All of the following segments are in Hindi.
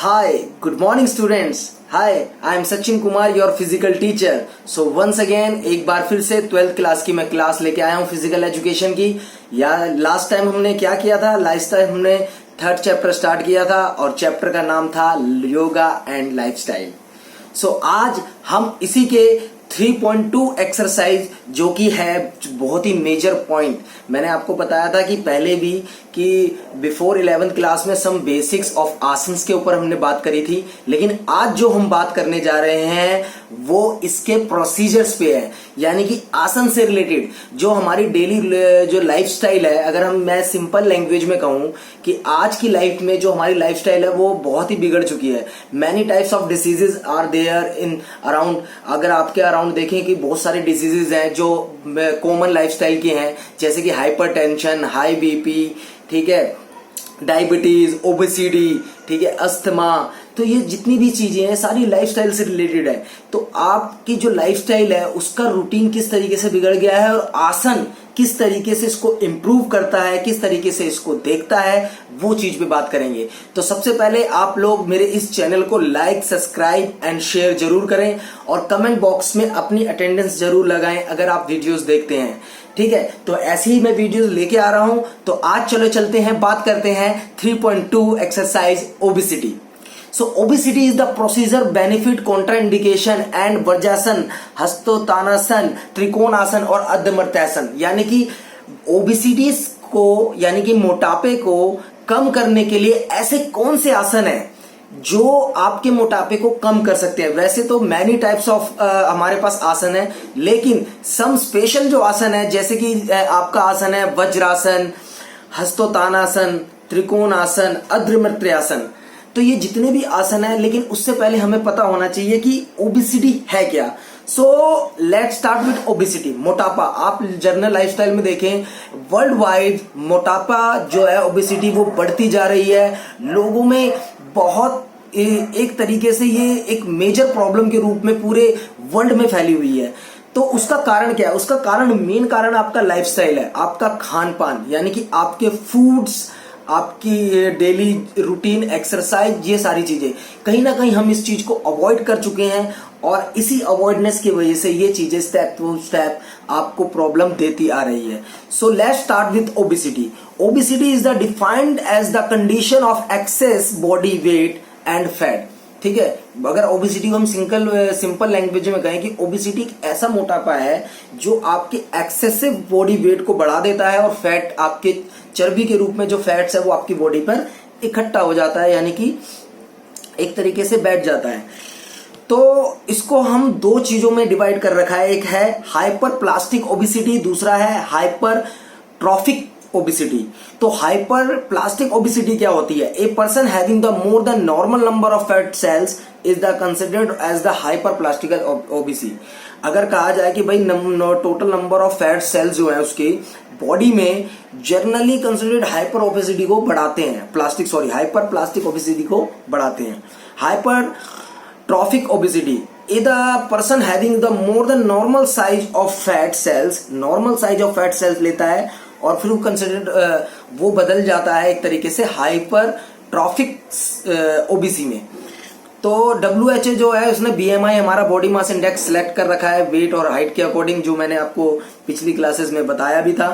Hi, good morning students. Hi, I am Sachin Kumar, your physical teacher. So once again एक बार फिर से 12th क्लास की मैं क्लास लेके आया हूँ फिजिकल एजुकेशन की। या लास्ट टाइम हमने क्या किया था? लास्ट टाइम हमने थर्ड चैप्टर स्टार्ट किया था और चैप्टर का नाम था योगा एंड लाइफस्टाइल। सो आज हम इसी के 3.2 एक्सरसाइज जो कि है बहुत ही मेजर पॉइंट। मैंने आपको बताया था कि पहले भी कि बिफोर 11th क्लास में सम बेसिक्स ऑफ आसन्स के ऊपर हमने बात करी थी, लेकिन आज जो हम बात करने जा रहे हैं वो इसके प्रोसीजर्स पे है, यानी कि आसन से रिलेटेड जो हमारी डेली जो लाइफस्टाइल है। अगर मैं सिंपल लैंग्वेज में कहूँ कि आज की लाइफ में जो हमारी लाइफस्टाइल है वो बहुत ही बिगड़ चुकी है। Many types of diseases are there in around. अगर आपके अराउंड देखें कि बहुत सारे डिसीजेज हैं जो कॉमन लाइफस्टाइल के हैं, जैसे कि हाइपरटेंशन, हाई बीपी, ठीक है, डायबिटीज, ओबेसिटी, ठीक है, अस्थमा। तो ये जितनी भी चीजें हैं सारी लाइफस्टाइल से रिलेटेड है। तो आपकी जो लाइफस्टाइल है उसका रूटीन किस तरीके से बिगड़ गया है और आसन किस तरीके से इसको इम्प्रूव करता है, किस तरीके से इसको देखता है, वो चीज पे बात करेंगे। तो सबसे पहले आप लोग मेरे इस चैनल को लाइक, सब्सक्राइब एंड शेयर जरूर करें और कमेंट बॉक्स में अपनी अटेंडेंस जरूर लगाएं अगर आप वीडियोस देखते हैं, ठीक है। तो ऐसे ही मैं वीडियोस लेके आ रहा हूं। तो आज चलो चलते हैं, बात करते हैं 3.2 exercise obesity. So obesity is the procedure, benefit, contraindication and vajrasana, hastottanasana, trikonasana और अधमर्त्यासन। यानी कि ओबेसिटी को यानी कि मोटापे को कम करने के लिए ऐसे कौन से आसन हैं जो आपके मोटापे को कम कर सकते हैं। वैसे तो मैनी टाइप्स ऑफ हमारे पास आसन है, लेकिन सम स्पेशल जो आसन है, जैसे कि आपका आसन है वज्रासन, हस्तोत्तानासन, त्रिकोणासन, अधमर्त्यासन। तो ये जितने भी आसन है, लेकिन उससे पहले हमें पता होना चाहिए कि ओबेसिटी है क्या। सो लेट्स स्टार्ट विथ ओबेसिटी। मोटापा आप जनरल लाइफस्टाइल में देखें, वर्ल्ड वाइड मोटापा जो है, ओबेसिटी वो बढ़ती जा रही है लोगों में। बहुत एक तरीके से ये एक मेजर प्रॉब्लम के रूप में पूरे वर्ल्ड में फैली हुई है। तो उसका कारण क्या है? उसका कारण, मेन कारण आपका लाइफस्टाइल है, आपका खान पान, यानी कि आपके फूड्स, आपकी डेली रूटीन, एक्सरसाइज, ये सारी चीजें। कहीं ना कहीं हम इस चीज को अवॉइड कर चुके हैं और इसी अवॉइडनेस की वजह से ये चीजें स्टेप टू स्टेप आपको प्रॉब्लम देती आ रही है। So let's start with obesity. Obesity is the defined as the condition of excess body weight and fat, ठीक है। अगर ओबेसिटी को हम सिंपल लैंग्वेज में कहें कि ओबेसिटी एक ऐसा मोटापा है जो आपके एक्सेसिव बॉडी वेट को बढ़ा देता है और फैट, आपके चर्बी के रूप में जो फैट्स है वो आपकी बॉडी पर इकट्ठा हो जाता है, यानी कि एक तरीके से बैठ जाता है। तो इसको हम दो चीजों में डिवाइड कर रखा है। एक है हाइपर प्लास्टिक ओबेसिटी, दूसरा है हाइपर ट्रॉफिक ओबेसिटी। तो हाइपर प्लास्टिक ओबेसिटी क्या होती है? A person having the more than normal number of fat cells is the considered as the hyperplastic obesity. अगर कहा जाए कि भाई total number of fat cells जो है उसकी बॉडी में जनरली कंसिडर्ड हाइपर ओबेसिटी को बढ़ाते हैं, हाइपर प्लास्टिक ओबेसिटी को बढ़ाते हैं। Hypertrophic obesity is the person having the more than normal size of fat cells, normal size of fat sales लेता है और फिर वो कंसिडर्ड वो बदल जाता है एक तरीके से हाइपर ट्रॉफिक ओबेसी में। तो WHO जो है उसने BMI, हमारा बॉडी मास इंडेक्स, सिलेक्ट कर रखा है वेट और हाइट के अकॉर्डिंग, जो मैंने आपको पिछली क्लासेस में बताया भी था।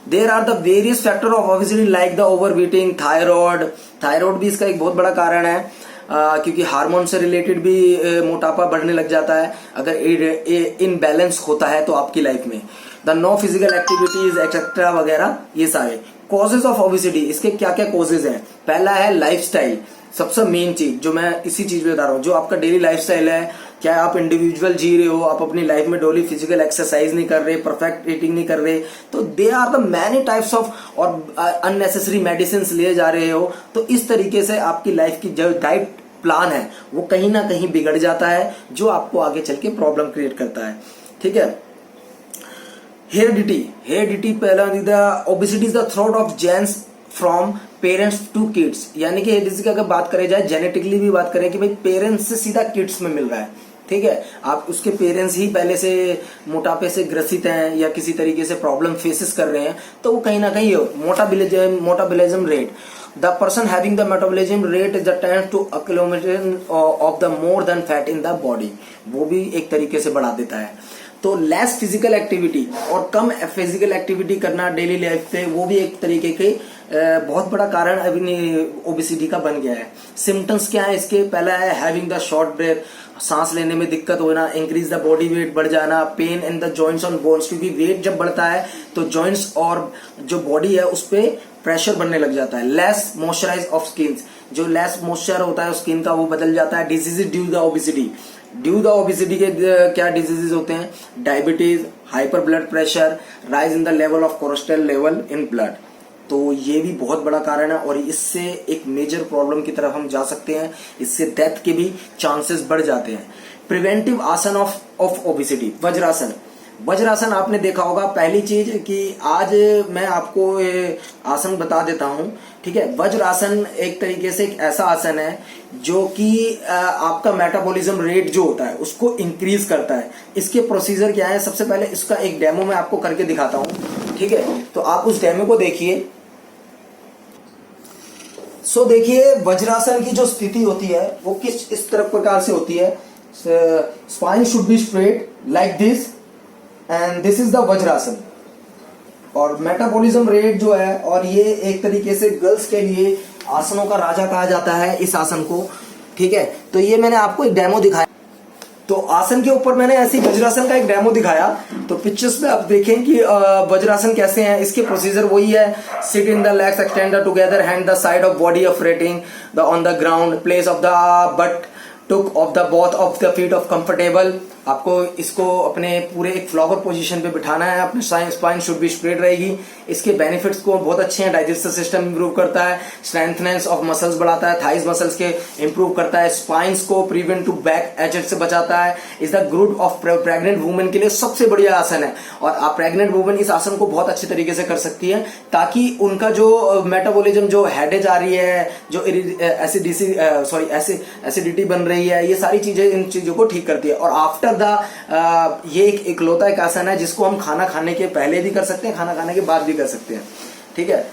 There are the various factor of obesity like the overweighting, thyroid भी इसका एक बहुत बड़ा कारण है। क्योंकि हार्मोन से रिलेटेड भी मोटापा बढ़ने लग जाता है अगर इनबैलेंस होता है तो आपकी लाइफ में। The no physical activities etcetera वगैरह, ये सारे कॉजेज ऑफ ओबेसिटी। इसके क्या क्या कॉजेज हैं? पहला है लाइफस्टाइल, सबसे मेन चीज जो मैं इसी चीज में बता रहा हूँ, जो आपका डेली लाइफस्टाइल है। क्या आप इंडिविजुअल जी रहे हो, आप अपनी लाइफ में डेली फिजिकल एक्सरसाइज नहीं कर रहे, परफेक्ट ईटिंग नहीं कर रहे, तो they are the many types of, और अननेसेसरी मेडिसिन ले जा रहे हो, तो इस तरीके से आपकी लाइफ की जो डाइट प्लान है वो कहीं ना कहीं बिगड़ जाता है, जो आपको आगे चल के प्रॉब्लम क्रिएट करता है, ठीक है। हेरिडिटी पहला, the obesity is the throat of genes from parents to kids. यानी कि हेरिडिटी की अगर बात करें जाए, जेनेटिकली भी बात करें कि भाई पेरेंट्स से सीधा किड्स में मिल रहा है, ठीक है, आप उसके पेरेंट्स ही पहले से मोटापे से ग्रसित हैं या किसी तरीके से प्रॉब्लम फेसेस कर रहे हैं, तो वो कहीं ना कहीं metabolism rate, the person having the metabolism rate is the tends to accumulation of the more than fat in the body, वो भी एक तरीके से बढ़ा देता है। तो लेस फिजिकल एक्टिविटी और कम फिजिकल एक्टिविटी करना डेली लाइफ पे, वो भी एक तरीके के बहुत बड़ा कारण अभी ओबेसिटी का बन गया है। सिम्टम्स क्या है इसके? पहला है हैविंग द शॉर्ट ब्रेथ, सांस लेने में दिक्कत होना, इंक्रीज द बॉडी वेट बढ़ जाना, pain in the joints on bones, क्योंकि वेट जब बढ़ता है तो जॉइंट्स और जो बॉडी है उस पर प्रेशर बनने लग जाता है। लेस मॉइस्चराइज ऑफ स्किन, जो लेस मॉइस्चर होता है स्किन का वो बदल जाता है। Disease due the obesity, due the obesity के क्या डिजीजेस होते हैं? Diabetes, hyper blood pressure, rise in the level of cholesterol level in blood. तो ये भी बहुत बड़ा कारण है और इससे एक मेजर प्रॉब्लम की तरफ हम जा सकते हैं, इससे डेथ के भी चांसेस बढ़ जाते हैं। प्रिवेंटिव आसन ऑफ ओबेसिटी, वज्रासन। वज्रासन आपने देखा होगा। पहली चीज कि आज मैं आपको आसन बता देता हूं, ठीक है। वज्रासन एक तरीके से एक ऐसा आसन है जो कि आपका मेटाबॉलिज्म रेट जो होता है उसको इंक्रीज करता है। इसके प्रोसीजर क्या है? सबसे पहले इसका एक डेमो मैं आपको करके दिखाता हूं, ठीक है। तो आप उस डेमो को देखिए। सो देखिए, वज्रासन की जो स्थिति होती है वो किस इस तरह प्रकार से होती है। Spine should be straight like this and this is the vajrasana. और मेटाबॉलिज्म रेट जो है, और ये एक तरीके से गर्ल्स के लिए आसनों का राजा कहा जाता है इस आसन को, ठीक है। तो ये मैंने आपको एक डेमो दिखाया। तो आसन के ऊपर मैंने ऐसी वज्रासन का एक डेमो दिखाया। तो पिक्चर्स में आप देखें कि वज्रासन कैसे हैं। इसके प्रोसीजर वही है। Sit in the legs extend together, hand the side of body of rating the on the ground, place of the but took off the both of the feet of comfortable. आपको इसको अपने पूरे एक फ्लॉवर पोजीशन पे बिठाना है। अपने स्पाइन शुड बी स्ट्रेट रहेगी। इसके बेनिफिट्स को बहुत अच्छे हैं। डाइजेस्टिव सिस्टम इंप्रूव करता है, स्ट्रेंथनेस ऑफ मसल्स बढ़ाता है, थाइज मसल्स के इंप्रूव करता है, स्पाइंस को प्रिवेंट टू बैक एजेड से बचाता है। Is the group of pregnant women के लिए सबसे बढ़िया आसन है और आप प्रेग्नेंट वुमेन इस आसन को बहुत अच्छे तरीके से कर सकती है, ताकि उनका जो मेटाबॉलिज्म जो हेडेज आ रही है, जो एसिडिटी बन रही है, ये सारी चीजें इन चीजों को ठीक करती है। और आफ्टर ये एक इकलौता एक आसन है जिसको हम खाना खाने के पहले भी कर सकते हैं, खाना खाने के बाद भी कर सकते हैं, ठीक है।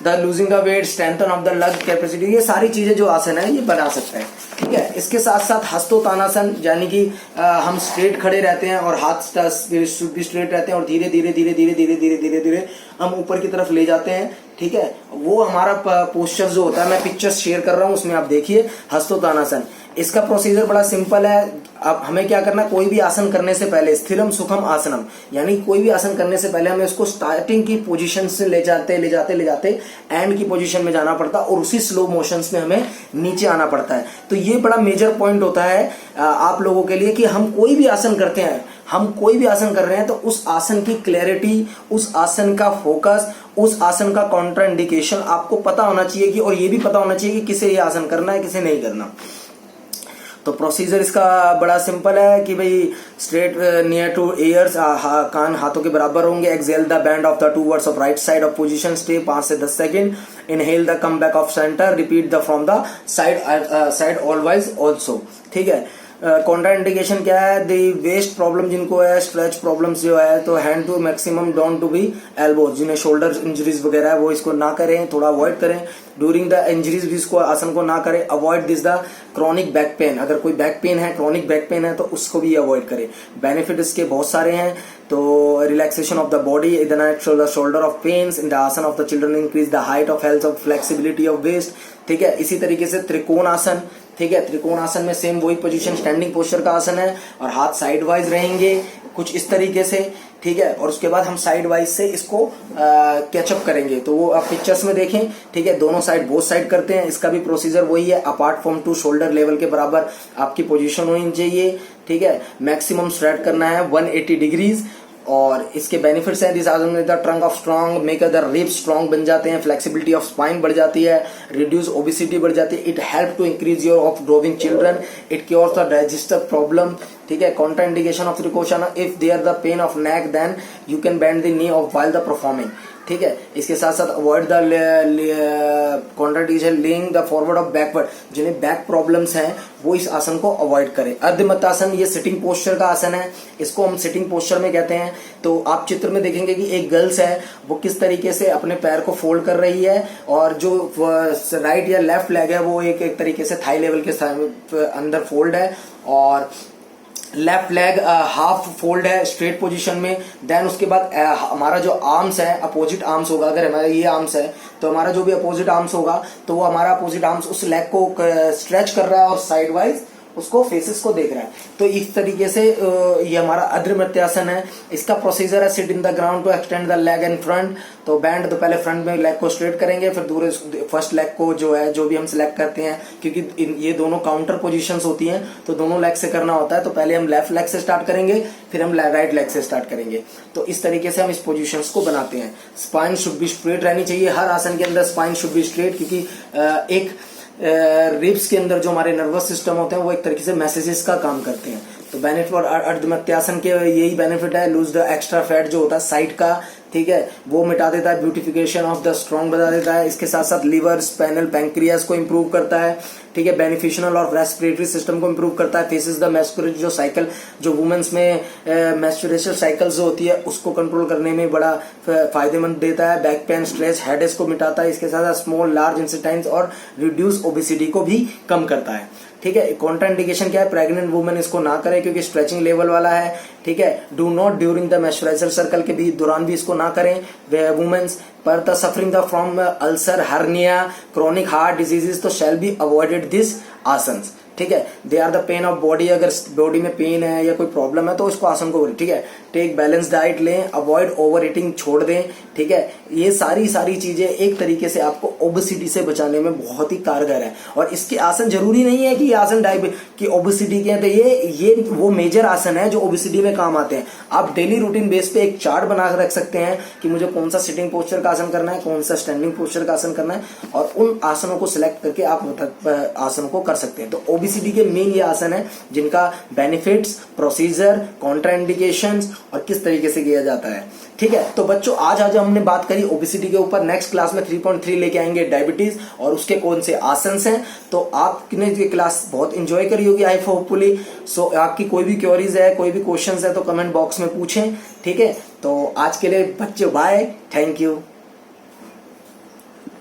The losing the weight, strengthen of the lung capacity, ये सारी चीजें जो आसन है ये बना सकते हैं, ठीक है। इसके साथ साथ हस्तोत्तानासन, यानी कि हम स्ट्रेट खड़े रहते हैं और हाथ भी स्ट्रेट रहते हैं और धीरे धीरे धीरे धीरे धीरे धीरे धीरे धीरे हम ऊपर की तरफ ले जाते हैं, ठीक है। वो हमारा पोस्चर जो होता है, मैं पिक्चर्स शेयर कर रहा हूं उसमें आप देखिए हस्तोत्तानासन। इसका प्रोसीजर बड़ा सिंपल है। अब हमें क्या करना, कोई भी आसन करने से पहले स्थिरम सुखम आसनम, यानी कोई भी आसन करने से पहले हमें उसको स्टार्टिंग की पोजीशन से ले जाते एंड की पोजीशन में जाना पड़ता है और उसी स्लो मोशंस में हमें नीचे आना पड़ता है। तो ये बड़ा मेजर पॉइंट होता है आप लोगों के लिए कि हम कोई भी आसन करते हैं, हम कोई भी आसन कर रहे हैं तो उस आसन की क्लैरिटी, उस आसन का फोकस, उस आसन का कॉन्ट्राइंडिकेशन आपको पता होना चाहिए कि, और ये भी पता होना चाहिए कि किसे ये आसन करना है, किसे नहीं करना। तो प्रोसीजर इसका बड़ा सिंपल है कि भाई स्ट्रेट नियर टू ईयर्स, कान हाथों के बराबर होंगे। Exhale the band of the two words of right side of position, stay 5 से 10 second. Inhale the come back of centre, repeat the from the side always also, ठीक है। कॉन्ट्राइंडिकेशन क्या है? दी वेस्ट प्रॉब्लम जिनको है, स्ट्रेच प्रॉब्लम्स जो है, तो hand to maximum down to be elbow, जिन्हें शोल्डर इंजरीज वगैरह है वो इसको ना करें, थोड़ा अवॉइड करें। ड्यूरिंग द इंजरीज भी इसको आसन को ना करें। Avoid this the chronic back pain, अगर कोई बैक पेन है, क्रॉनिक बैक पेन है तो उसको भी अवॉइड करें। बेनिफिट इसके बहुत सारे हैं। तो relaxation of the body, the shoulder of pains in the asana of the children, increase the height of health of flexibility of waist, ठीक है। इसी तरीके से त्रिकोण आसन, ठीक है। त्रिकोण आसन में सेम वही पोजीशन, स्टैंडिंग पोस्चर का आसन है और हाथ साइड वाइज रहेंगे कुछ इस तरीके से, ठीक है। और उसके बाद हम साइड वाइज से इसको कैचअप करेंगे। तो वो आप पिक्चर्स में देखें, ठीक है। दोनों साइड बोथ साइड करते हैं। इसका भी प्रोसीजर वही है। Apart from to shoulder level के बराबर आपकी पोजीशन होनी चाहिए, ठीक है। मैक्सिमम स्ट्रेट करना है 180 डिग्रीज। और इसके बेनिफिट्स हैं, दिस आसन में the trunk of strong, make the ribs strong बन जाते हैं, फ्लेक्सिबिलिटी ऑफ स्पाइन बढ़ जाती है, रिड्यूस ओबेसिटी बढ़ जाती है, it help to increase your of growing children, it cures the digestive problem, ठीक है। Contraindication of Trikonasana, if there the pain of neck then you can bend the knee of while the performing, ठीक है। इसके साथ साथ avoid the contradiction laying the forward of backward, जिन्हें बैक प्रॉब्लम्स हैं वो इस आसन को अवॉइड करें। अर्धमत्तासन ये सिटिंग पोस्चर का आसन है, इसको हम सिटिंग पोस्चर में कहते हैं। तो आप चित्र में देखेंगे कि एक गर्ल्स है वो किस तरीके से अपने पैर को फोल्ड कर रही है और जो राइट या लेफ्ट लेग है वो एक तरीके से थाई लेवल के अंदर फोल्ड है और लेफ्ट लेग हाफ फोल्ड है स्ट्रेट पोजीशन में। देन उसके बाद हमारा जो आर्म्स है अपोजिट आर्म्स होगा, अगर हमारा ये आर्म्स है तो हमारा जो भी अपोजिट आर्म्स होगा तो वो हमारा अपोजिट आर्म्स उस लेग को स्ट्रेच कर रहा है और साइड वाइज उसको फेसेस को देख रहा है। तो इस तरीके से ये हमारा अद्रिमत्यासन है। इसका प्रोसीजर है sit in the ground to extend the leg in front. तो बैंड तो पहले फ्रंट में लेग को स्ट्रेट करेंगे, फिर दूर फर्स्ट लेग को जो है जो भी हम सिलेक्ट करते हैं, क्योंकि ये दोनों काउंटर पोजीशंस होती हैं तो दोनों लेग से करना होता है। तो पहले हम लेफ्ट लेग से स्टार्ट करेंगे, फिर हम राइट लेग से स्टार्ट करेंगे। तो इस तरीके से हम इस पोजीशंस को बनाते हैं। स्पाइन शुड बी स्ट्रेट रहनी चाहिए, हर आसन के अंदर स्पाइन शुड बी स्ट्रेट, क्योंकि एक रिब्स के अंदर जो हमारे नर्वस सिस्टम होते हैं वो एक तरीके से मैसेजेस का काम करते हैं। तो बेनिफिट और अर्धमत्यासन के यही बेनिफिट है, लूज द एक्स्ट्रा फैट जो होता है साइड का, ठीक है, वो मिटा देता है, ब्यूटिफिकेशन ऑफ द स्ट्रॉन्ग बता देता है। इसके साथ साथ लीवर, स्पाइनल, पैंक्रियास को इंप्रूव करता है, ठीक है, बेनिफिशियल और रेस्पिरेटरी सिस्टम को इंप्रूव करता है। फेसेस द मेस्कुरेशन जो साइकिल जो वुमेन्स में मेस्टुरेशन साइकिल्स जो होती है उसको कंट्रोल करने में बड़ा फायदेमंद देता है। बैक पेन, स्ट्रेस, हेडेक को मिटाता है। इसके साथ साथ स्मॉल लार्ज इंटेस्टाइन्स और रिड्यूस ओबेसिटी को भी कम करता है, ठीक है। कॉन्ट्राइंडिकेशन क्या है, प्रेग्नेंट वुमेन इसको ना करे क्योंकि स्ट्रेचिंग लेवल वाला है, ठीक है। Do not during the menstrual circle के भी दौरान भी इसको ना करें वुमेन्स। पर the suffering the from ulcer, hernia, chronic heart diseases तो shall be avoided this asanas, ठीक है। They are the pain of body, अगर बॉडी में पेन है या कोई प्रॉब्लम है तो उसको आसन को, ठीक है। टेक बैलेंस डाइट लें, अवॉइड ओवर ईटिंग छोड़ दें, ठीक है। ये सारी चीजें एक तरीके से आपको ओबेसिटी से बचाने में बहुत ही कारगर है। और इसके आसन जरूरी नहीं है कि आसन की ओबेसिटी के हैं, तो ये वो मेजर आसन है जो ओबेसिटी में काम आते हैं। आप डेली रूटीन बेस पे एक चार्ट बना कर रख सकते हैं कि मुझे कौन सा सिटिंग पोस्चर का आसन करना है, कौन सा स्टैंडिंग पोस्चर का आसन करना है, और उन आसनों को सिलेक्ट करके आप आसनों को कर सकते हैं। तो ओबेसिटी के मेन ये आसन है जिनका बेनिफिट्स, प्रोसीजर, कॉन्ट्राइंडिकेशंस और किस तरीके से किया जाता है, ठीक है। तो बच्चों आज हमने बात करी ओबेसिटी के ऊपर। नेक्स्ट क्लास में 3.3 लेके आएंगे डायबिटीज और उसके कौन से आसन्स हैं। तो आपने ये क्लास बहुत इंजॉय करी होगी आई होपफुली। सो आपकी कोई भी क्वेरीज है, कोई भी क्वेश्चंस है तो कमेंट बॉक्स में पूछें, ठीक है। तो आज के लिए बच्चों बाय, थैंक यू।